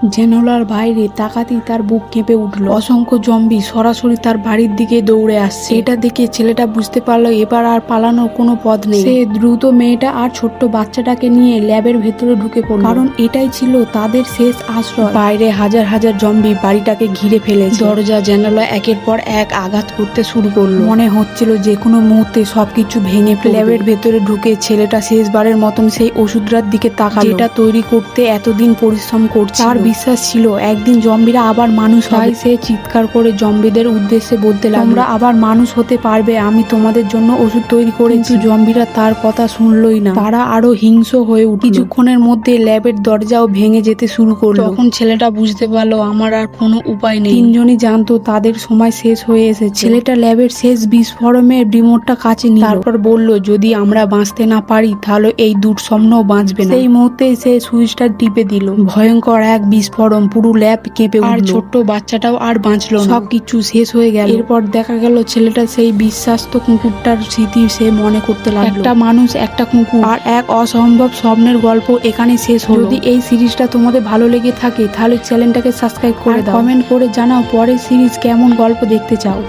জানালার বাইরে তাকাতেই তার বুক কেঁপে উঠল। অসংখ্য জম্বি সরাসরি তার বাড়ির দিকে দৌড়ে আসছে। এটা দেখে ছেলেটা বুঝতে পারলো এবার আর পালানোর কোনো পথ নেই। সে দ্রুত মেয়েটা আর ছোট্ট বাচ্চাটাকে নিয়ে ল্যাবের ভেতরে ঢুকে পড়ল, কারণ এটাই ছিল তাদের শেষ আশ্রয়। বাইরে হাজার হাজার জম্বি বাড়িটাকে ঘিরে ফেলেছে। দরজা জানালা একের পর এক আঘাত করতে শুরু করলো। মনে হচ্ছিল যে কোনো মুহূর্তে সবকিছু ভেঙে পড়বে। ল্যাবের ভেতরে ঢুকে ছেলেটা শেষবারের মতন সেই ওষুধটার দিকে তাকালো, যেটা তৈরি করতে এতদিন পরিশ্রম করছে। তার বিশ্বাস ছিল একদিন জম্বিরা আবার মানুষ হয়। সে চিৎকার করে জম্বিদের উদ্দেশ্যে বলতে লাগলো, তোমরা আবার মানুষ হতে পারবে, আমি তোমাদের জন্য ওষুধ তৈরি করেছি। কিন্তু জম্বিরা তার কথা শুনলই না, তারা আরো হিংস্র হয়ে উঠল। কিছুক্ষণের মধ্যে ল্যাবের দরজাও ভেঙে যেতে শুরু করলো। তখন ছেলেটা বুঝতে পারলো আমার আর কোনো উপায় নেই। তিনজনই জানতো তাদের সময় শেষ হয়ে এসেছে। ছেলেটা ল্যাবের শেষ বিস্ফোরণের রিমোটটা কাছে নিল, তারপর বলল যদি আমরা বাঁচতে না পারি তাহলে এই দুঃস্বপ্নও বাঁচবে না। সেই মুহূর্তে সে সুইচটা টিপে দিল। ভয়ঙ্কর এক বিস্ফোরণ, পুরো ল্যাব কেঁপে উঠল। আর ছোট্ট বাচ্চাটাও আর বাঁচলো না। সবকিছু শেষ হয়ে গেল। এরপর দেখা গেল ছেলেটা সেই বিশ্বাস্ত কুকুরটার স্মৃতি সে মনে করতে লাগলো। একটা মানুষ, একটা কুকুর আর এক অসম্ভব স্বপ্নের গল্প এখানে শেষ হলো। যদি এই সিরিজটা তোমাদের ভালো লেগে থাকে তাহলে চ্যানেলটাকে সাবস্ক্রাইব করে দাও, কমেন্ট করে জানাও পরের সিরিজ কেমন গল্প দেখতে চাও।